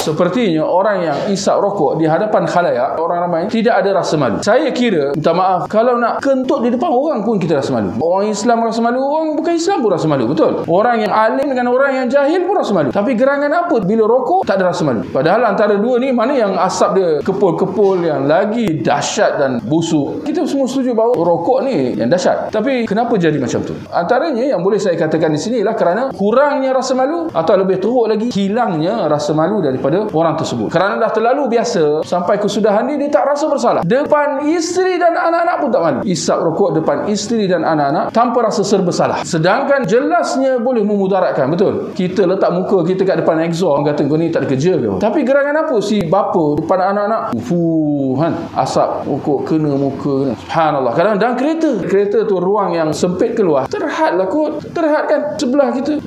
Sepertinya orang yang isap rokok di hadapan khalayak, orang ramai, tidak ada rasa malu. Saya kira, minta maaf, kalau nak kentut di depan orang pun kita rasa malu. Orang Islam rasa malu, orang bukan Islam pun rasa malu, betul? Orang yang alim dengan orang yang jahil pun rasa malu. Tapi gerangan apa bila rokok tak ada rasa malu? Padahal antara dua ni, mana yang asap dia kepul-kepul yang lagi dahsyat dan busuk? Kita semua setuju bahawa rokok ni yang dahsyat. Tapi kenapa jadi macam tu? Antaranya yang boleh saya katakan di sini ialah kerana kurangnya rasa malu, atau lebih teruk lagi, hilangnya rasa malu daripada orang tersebut. Kerana dah terlalu biasa, sampai kesudahan ni dia tak rasa bersalah. Depan isteri dan anak-anak pun tak malu. Isap rokok depan isteri dan anak-anak tanpa rasa serba salah. Sedangkan jelasnya boleh memudaratkan, betul? Kita letak muka kita kat depan exhaust, orang kata kau ni tak ada kerja ke? Tapi gerangan apa si bapa depan anak-anak? Asap rokok kena muka. Subhanallah. Kadang dalam kereta tu ruang yang sempit keluar, terhadlah kot. Terhad kan sebelah kita.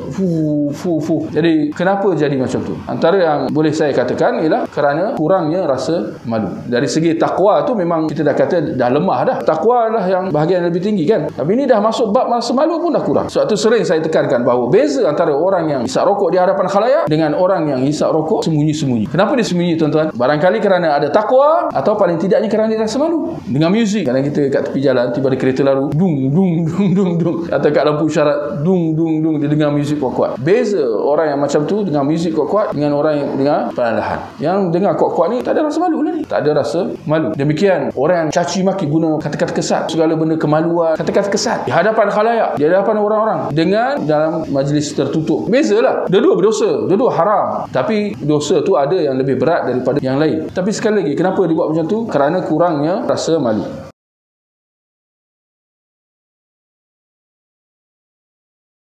Jadi kenapa jadi macam tu? Antara yang boleh saya katakan ialah kerana kurangnya rasa malu. Dari segi takwa tu memang kita dah kata dah lemah dah. Takwa adalah yang bahagian lebih tinggi kan. Tapi ni dah masuk bab rasa malu pun dah kurang. Sebab tu sering saya tekankan bahawa beza antara orang yang hisap rokok di hadapan khalayak dengan orang yang hisap rokok sembunyi-sembunyi. Kenapa dia sembunyi, tuan-tuan? Barangkali kerana ada takwa, atau paling tidaknya kerana dia rasa malu. Dengan muzik, kadang kita kat tepi jalan tiba ada kereta lalu, dung dung dung dung dung, atau kat lampu isyarat dung dung dung, dia dengar muzik kuat-kuat. Beza orang yang macam tu dengan muzik kuat-kuat dengan orang yang dengar perlahan. Yang dengar kuat-kuat ni tak ada rasa malu lah ni. Tak ada rasa malu. Demikian orang yang caci maki, guna kata-kata kesat, segala benda kemaluan, kata-kata kesat di hadapan khalayak, di hadapan orang-orang, dengan dalam majlis tertutup. Bezalah. Dua-dua berdosa, dua-dua haram. Tapi dosa tu ada yang lebih berat daripada yang lain. Tapi sekali lagi, kenapa dibuat macam tu? Kerana kurangnya rasa malu.